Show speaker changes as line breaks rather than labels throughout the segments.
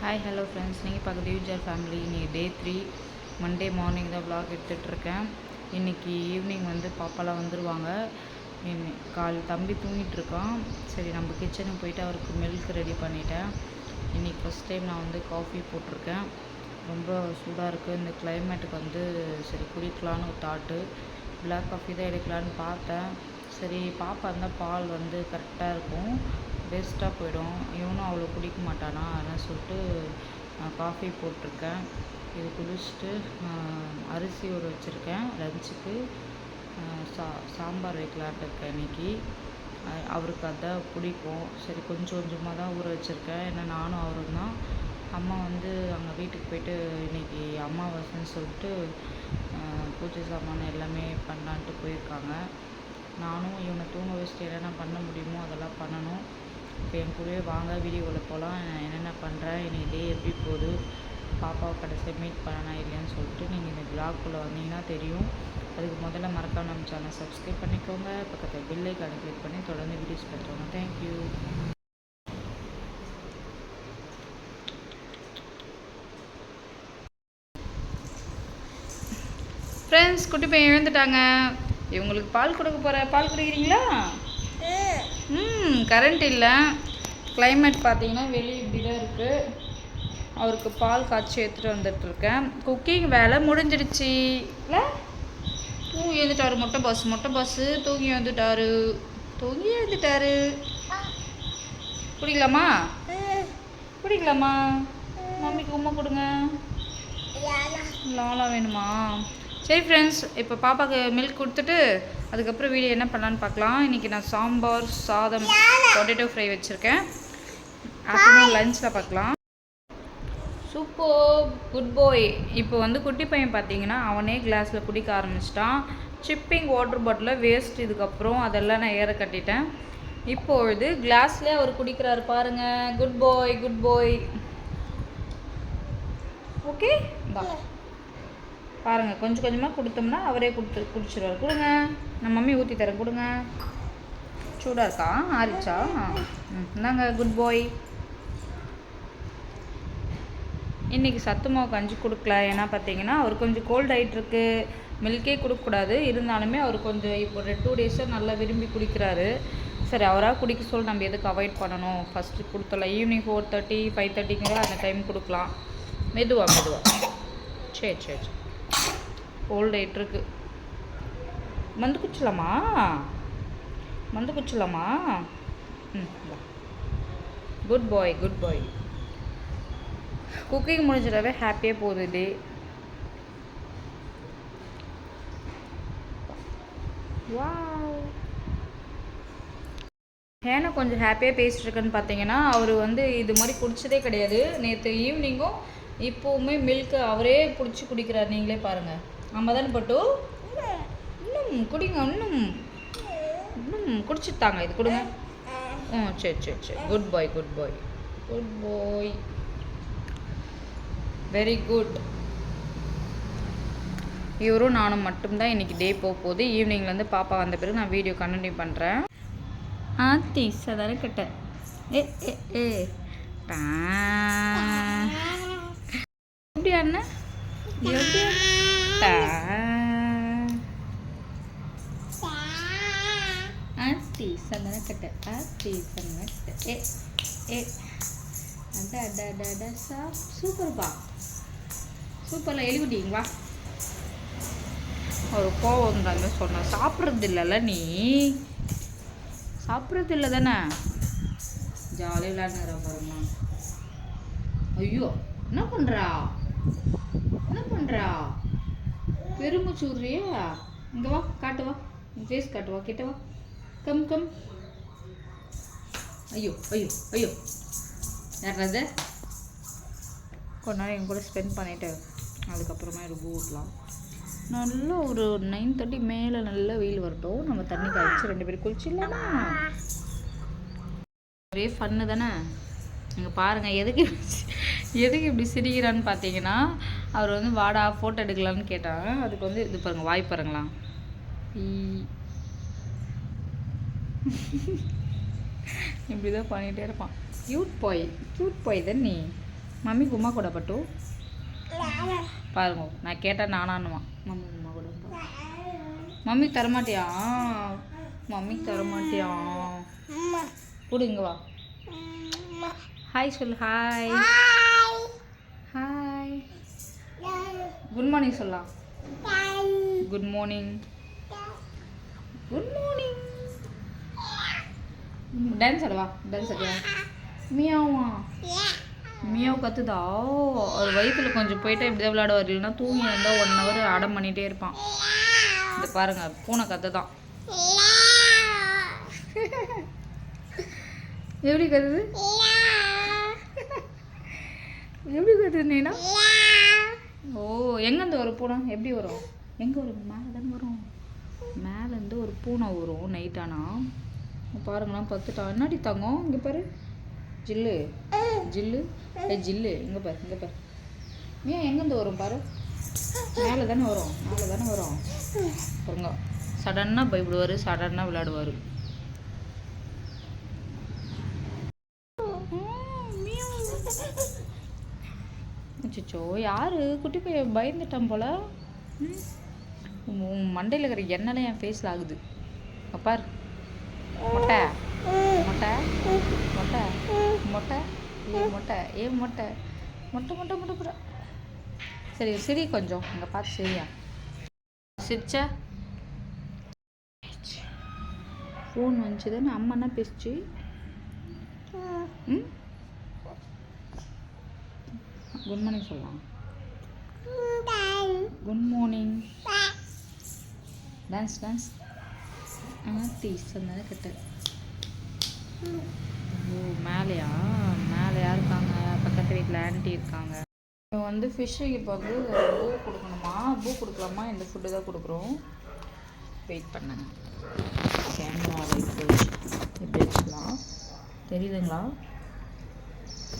Hi hello friends, நீங்கள் பார்க்குறது user family. இன்றைக்கி டே 3 மண்டே மார்னிங் தான் வ்ளாக் எடுத்துகிட்ருக்கேன். இன்றைக்கி ஈவினிங் வந்து பாப்பாலாம் வந்துடுவாங்க. தம்பி தூங்கிட்டுருக்கான். சரி, நம்ம கிச்சனுக்கு போயிட்டு அவருக்கு மில்க் ரெடி பண்ணிட்டேன். இன்றைக்கி ஃபஸ்ட் டைம் நான் வந்து காஃபி போட்டிருக்கேன். ரொம்ப சூடாக இருக்குது இந்த கிளைமேட்டுக்கு. வந்து சரி குடிக்கலான்னு ஒரு தாட்டு. பிளாக் காஃபி தான் எடுக்கலான்னு பார்த்தேன். சரி, பாப்பா இருந்தால் பால் வந்து கரெக்டாக இருக்கும், வேஸ்ட்டாக போயிடும். இவனும் அவ்வளோ குடிக்க மாட்டானா, அதனால் சொல்லிட்டு நான் காஃபி போட்டிருக்கேன். இது குடிச்சிட்டு அரிசி ஊற வச்சுருக்கேன். லஞ்சுக்கு சாம்பார் வைக்கலான்ட்டு இருக்கேன் இன்றைக்கி. அவருக்கு அதான் பிடிக்கும். சரி, கொஞ்சம் கொஞ்சமாக தான் ஊற வச்சுருக்கேன். ஏன்னா நானும் அவரும் தான். அம்மா வந்து அங்கே வீட்டுக்கு போயிட்டு இன்றைக்கி அமாவாசைன்னு சொல்லிட்டு பூஜை சாமான் எல்லாமே பண்ணலான்ட்டு போயிருக்காங்க. நானும் இவனை தூங்க வச்சுட்டு என்னென்ன பண்ண முடியுமோ அதெல்லாம் பண்ணணும். இப்போ என் கூடவே வாங்க, வீடியோவில் போகலாம். என்னென்ன பண்ணுறேன், இன்றைக்கி டே எப்படி போகுது, பாப்பாவை கடைசியாக மீட் பண்ணனா இல்லையான்னு சொல்லிட்டு நீங்கள் இந்த வ்ளாக்குள்ளே வந்தீங்கன்னா தெரியும். அதுக்கு முதல்ல மறக்காம நம்ம சேனல் சப்ஸ்கிரைப் பண்ணிக்கோங்க. பக்கத்தில் பெல் ஐகானை கிளிக் பண்ணி தொடர்ந்து வீடியோஸ் பார்த்துக்கோங்க. தேங்க்யூ. ஃப்ரெண்ட்ஸ், குட்டி பையன் எழுந்துட்டாங்க. இவங்களுக்கு பால் கொடுக்க போகிறேன். பால் குடிக்கிறீங்களா? கரண்ட் இல்லை. கிளைமேட் பார்த்தீங்கன்னா வெளியே இப்படி தான் இருக்குது. அவருக்கு பால் காய்ச்சி எடுத்துகிட்டு வந்துட்டுருக்கேன். குக்கிங் வேலை முடிஞ்சிடுச்சு. இல்லை, தூங்கி எழுந்துட்டாரு. மொட்டை பாஸ் தூங்கி வந்துட்டாரு. குடிக்கலாமா? மம்மிக்கு உமா கொடுங்க. லாலா வேணுமா? சரி ஃப்ரெண்ட்ஸ், இப்போ பாப்பாவுக்கு மில்க் கொடுத்துட்டு அதுக்கப்புறம் வீடியோ என்ன பண்ணலான்னு பார்க்கலாம். இன்றைக்கி நான் சாம்பார் சாதம் பொட்டேட்டோ ஃப்ரை வச்சுருக்கேன். ஆஃப்டர்நூன் லஞ்சில் பார்க்கலாம். சூப்பர், குட் பாய். இப்போ வந்து குட்டி பையன் பார்த்தீங்கன்னா அவனே கிளாஸில் குடிக்க ஆரம்பிச்சிட்டான். சிப்பிங் வாட்டர் பாட்டிலில் வேஸ்ட், இதுக்கப்புறம் அதெல்லாம் நான் ஏற கட்டிட்டேன். இப்பொழுது கிளாஸ்லேயே அவர் குடிக்கிறாரு பாருங்கள். குட் பாய். ஓகே, பாருங்கள், கொஞ்சம் கொஞ்சமாக கொடுத்தோம்னா அவரே குடிச்சிடுவார். கொடுங்க, நம்ம மம்மி ஊற்றி தரேன். கொடுங்க. சூடாக இருக்கா? ஆறிச்சா? இந்தாங்க, குட் பாய். இன்றைக்கி சத்து மாவு கஞ்சி கொடுக்கல. ஏன்னா பார்த்தீங்கன்னா அவர் கொஞ்சம் கோல்ட் ஆகிட்டுருக்கு. மில்கே கொடுக்கக்கூடாது. இருந்தாலுமே அவர் கொஞ்சம் இப்போ 2 டேஸாக நல்லா விரும்பி குடிக்கிறாரு. சரி, அவராக குடிக்க சொல்லி நம்ம எதுக்கு அவாய்ட் பண்ணணும்? ஃபஸ்ட்டு கொடுத்துடலாம். ஈவினிங் 4:30 5:30ங்கிற அந்த டைம் கொடுக்கலாம். மெதுவாக. சரி, கோல்ட் ஆகிட்டுருக்கு. மந்து குடிச்சலாமா? குட் பாய். குக்கிங் முடிஞ்சிடவே ஹாப்பியாக போகுது டே. ஏன்னா கொஞ்சம் ஹாப்பியாக பேசிட்டுருக்குன்னு பார்த்தீங்கன்னா, அவர் வந்து இது மாதிரி குடிச்சதே கிடையாது. நேற்று ஈவினிங்கும் இப்போவுமே மில்க்கு அவரே பிடிச்சி குடிக்கிறார். நீங்களே பாருங்கள். ஆமாம் தானே பட்டு? இன்னும் குடிங்க, இன்னும் குடிச்சிட்டாங்க. இது கொடுங்க. சரி. Good bye. Very good. இவரும் நானும் மட்டும்தான் இன்றைக்கி டே போகுது. ஈவினிங்லேருந்து பாப்பா வந்த பிறகு நான் வீடியோ கண்டினியூ பண்ணுறேன். ஆத்தி சதார கட்ட எப்படி அண்ணன் ஆத்தி சந்தன கட்ட அட சூப்பர்ல எழுதிட்டீங்களா? ஒரு கோவம் தாங்க சொன்னேன். சாப்பிட்றது இல்லைல்ல, நீ சாப்பிட்றது இல்லை தானே? ஜாலியாக விளையாடுங்கிற பாருமா. ஐயோ, என்ன பண்ணுறா? பெருமூச்சு விட்றியா? இங்கே வா, காட்டுவா, ஃபேஸ் காட்டுவா, கிட்ட வா. கம். ஐயோ யாராவது கொஞ்ச நேரம் என் கூட ஸ்பெண்ட் பண்ணிவிட்டு அதுக்கப்புறமா ருபு ஊட்டலாம். நல்லா ஒரு 9:30 மேலே நல்லா வெயில் வரட்டும். நம்ம தண்ணி காய்ச்சி 2 பேரும் குளிச்சிடலாமா? ஒரே ஃபன்னு தானே. இங்கே பாருங்கள், எதுக்கு இப்படி சிரிக்கிறான்னு பார்த்தீங்கன்னா, அவர் வந்து வாடா ஃபோட்டோ எடுக்கலான்னு கேட்டாங்க. அதுக்கு வந்து இது பாருங்கள், வாய் பாருங்களாம். இப்படி தான் பண்ணிகிட்டே இருப்பான். க்யூட் பாய் தான் நீ. மம்மி உமா கூட பட்டு பாருங்க, நான் கேட்டால் நானானுவான். மம்மி உமா கூட மம்மி தரமாட்டியா? மம்மி தரமாட்டியா? கொடுங்க வா. ஹாய் சொல்லு. Hi hi. குட் மார்னிங் சொல்லலாம். Good morning. Good morning. Dance ஆடுவா. டான்ஸ் ஆடுவா. மியாவா? மியாவ் கத்துதா? ஒரு வயிற்றுல கொஞ்சம் போயிட்டா இப்படி தான் விளையாடுவார். இல்லைன்னா தூங்கி இருந்தால் 1 hour அடம் பண்ணிகிட்டே இருப்பான். இது பாருங்க, பூனை கத்துதான். எப்படி கத்துது? எப்படி கத்துதுன்னா? ஓ, எங்கேருந்து ஒரு பூனை எப்படி வரும்? எங்கே வரும்? மேலே தானே வரும். மேலேருந்து ஒரு பூனை வரும் நைட்டானா. பாருங்களேன், பத்துட்டா. என்னாடி தங்கம்? இங்கே பாரு. ஜில்லு ஜில்லு ஜில்லு. இங்கே பாரு, இங்கே பாரு. ஏன் எங்கேருந்து வரும் பாரு. மேலே தானே வரும். மேலே தானே வரும். பாருங்க, சடனாக பயப்படுவார், சடனாக விளையாடுவார். அச்சோ, யாரு குட்டி பையன் பயந்துட்டான் போல. மண்டையில் இருக்கிற எண்ணெய் என் ஃபேஸில் ஆகுது. பாரு, மொட்டை மொட்டை மொட்டை மொட்டை. மொட்டை மொட்டை மொட்டை மொட்டை மொட்டை போட. சரி சரி, கொஞ்சம் இங்கே பார்த்து சரியா சிரிச்சா. ஃபோன் வந்துச்சு தானே, அம்மா என்ன பேசிச்சு? குட் மார்னிங் சொல்லலாம். Good morning. Dance dance. ஆத்தி சொன்னது கிட்ட. ஓ, மேலேயா? மேலே யார் இருக்காங்க? பக்கத்து வீட்டில் ஆண்டி இருக்காங்க. இப்போ வந்து ஃபிஷ்ஷுக்கு இப்போ வந்து பூ கொடுக்கணுமா? பூ கொடுக்கலாமா? இந்த ஃபுட்டு தான் கொடுக்குறோம். வெயிட் பண்ணுங்க. கேமரா வைப்பு இப்படி வச்சுக்கலாம். தெரியுதுங்களா?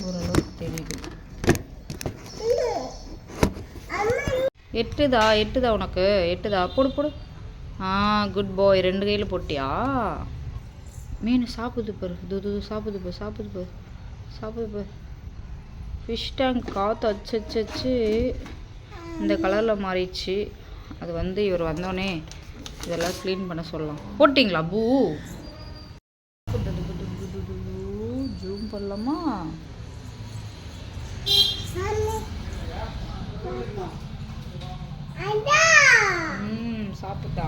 ஓரளவுக்கு தெரியுது. எட்டுதா உனக்கு? எட்டுதா? போடு போடு. குட் பாய். 2 கையில் போட்டியா? மீன் சாப்பிடுது பாரு. சாப்பிடுது பாரு, சாப்பிடுது பாரு, சாப்பிடுது பாரு. ஃபிஷ் டேங்க் காற்று அச்சு இந்த கலரில் மாறிடுச்சு. அது வந்து இவர் வந்தோடனே இதெல்லாம் க்ளீன் பண்ண சொல்லலாம். போட்டிங்களா பூ? ஜூம் பண்ணலாமா? சாப்பிட்டா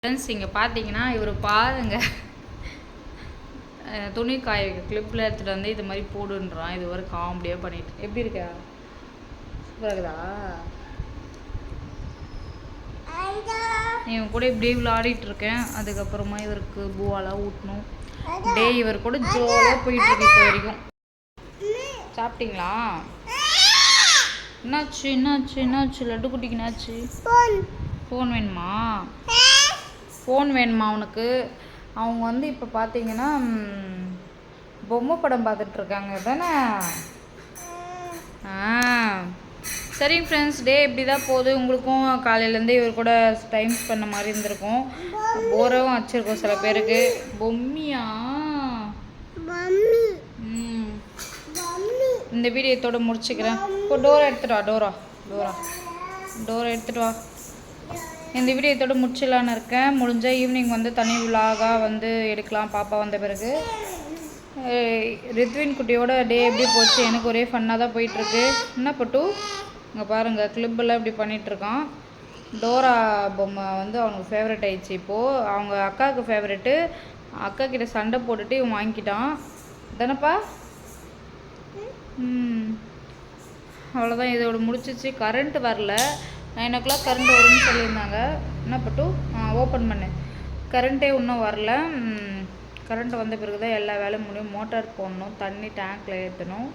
ஃப்ரெண்ட்ஸ். இங்கே பார்த்தீங்கன்னா இவர் பாருங்க, துணி காய கிளிப்பில் எடுத்துகிட்டு வந்து இது மாதிரி போடுன்றான். இது ஒரு காமெடியாக பண்ணிட்டு. எப்படி இருக்கா? சூப்பராக இருக்குதா? இவன் கூட இப்படியே விளையாடிட்டு இருக்கேன். அதுக்கப்புறமா இவருக்கு பூவாலாம் ஊட்டணும். டே இவர் கூட ஜோலாக போயிட்டுருக்கு இப்போ வரைக்கும். சாப்பிட்டீங்களா? என்னாச்சு என்னாச்சு என்னாச்சு? லட்டு குட்டிக்கு என்னாச்சு? ஃபோன் வேணுமா? ஃபோன் வேணுமா உனக்கு? அவங்க வந்து இப்போ பார்த்தீங்கன்னா பொம்மை படம் பார்த்துட்ருக்காங்க தானே? சரிங்க ஃப்ரெண்ட்ஸ், டே இப்படி தான் போகுது. உங்களுக்கும் காலையிலேருந்தே இவர் கூட டைம் ஸ்பெண்ட் மாதிரி இருந்திருக்கும். போராகவும் வச்சுருக்கோம் சில பேருக்கு. பொம்மியா? இந்த வீடியோ இதோட முடிச்சுக்கிறேன். இப்போ டோரா எடுத்துகிட்டு வா. டோரா எடுத்துகிட்டு வா. இந்த வீடியோ இதோட முடிச்சிடலான்னு இருக்கேன். முடிஞ்சால் ஈவினிங் வந்து தனி விலாகாக வந்து எடுக்கலாம் பாப்பா வந்த பிறகு. ரித்வின் குட்டியோட டே எப்படி போச்சு? எனக்கு ஒரே ஃபன்னாக தான் போயிட்டுருக்கு. என்ன பட்டு இங்கே பாருங்கள், கிளிப்பெல்லாம் இப்படி பண்ணிகிட்ருக்கான். டோரா பொம்மை வந்து அவனுக்கு ஃபேவரட் ஆயிடுச்சு. இப்போது அவங்க அக்காவுக்கு ஃபேவரெட்டு. அக்கா கிட்ட சண்டை போட்டுட்டு இவன் வாங்கிக்கிட்டான் தானப்பா? அவ்வளோதான், இதோட முடிச்சிச்சு. கரண்ட்டு வரல. 9 o'clock கரண்ட் வரும்னு சொல்லியிருந்தாங்க. என்ன பட்டு ஓப்பன் பண்ணு. கரண்ட்டே இன்னும் வரல. கரண்ட் வந்த பிறகு தான் எல்லா வேலையும் முடியும். மோட்டார் போடணும், தண்ணி டேங்க்கில் ஏற்றணும்,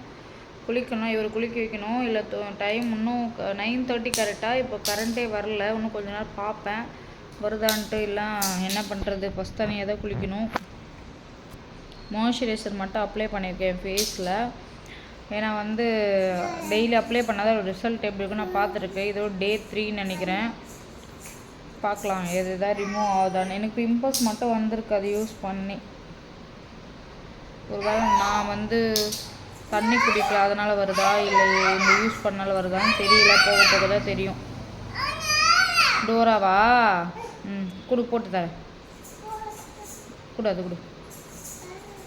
குளிக்கணும், இவர் குளிக்க வைக்கணும். இல்லை டைம் இன்னும் 9:30 கரெக்டாக. இப்போ கரண்ட்டே வரல. இன்னும் கொஞ்ச நேரம் பார்ப்பேன் வருதான்ட்டு. இல்லை என்ன பண்ணுறது, ஃபஸ்ட் தனியாக தான் குளிக்கணும். மாய்ஸ்சரைசர் மட்டும் அப்ளை பண்ணியிருக்கேன் ஃபேஸில். ஏன்னா வந்து டெய்லி அப்ளை பண்ணாதான் ஒரு ரிசல்ட் எப்படி இருக்குன்னு நான் பார்த்துருக்கேன். இதோட Day 3 நினைக்கிறேன். பார்க்கலாம் எது எதாவது ரிமூவ் ஆகுதான்னு. எனக்கு பிம்பிள்ஸ் மட்டும் வந்திருக்கு அதை யூஸ் பண்ணி. ஒரு வேளை நான் வந்து தண்ணி குடிக்கல அதனால் வருதா இல்லை இந்த யூஸ் பண்ணால வருதான்னு தெரியல, போக போக தான் தெரியும். டோராவா? கொடு, போட்டு தரேன். கொடு, அது கொடு.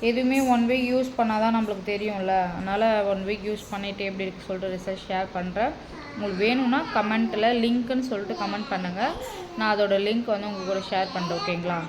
எதுவுமே 1 வீக் யூஸ் பண்ணால் தான் நம்மளுக்கு தெரியும்ல, அதனால் 1 வீக் யூஸ் பண்ணிவிட்டு எப்படி இருக்குது சொல்லிட்டு ரிசல்ட் ஷேர் பண்ணுறேன். உங்களுக்கு வேணும்னா கமெண்ட்டில் லிங்க்குன்னு சொல்லிட்டு கமெண்ட் பண்ணுங்கள். நான் அதோட லிங்க் வந்து உங்கள் கூட ஷேர் பண்ணுறேன். ஓகேங்களா?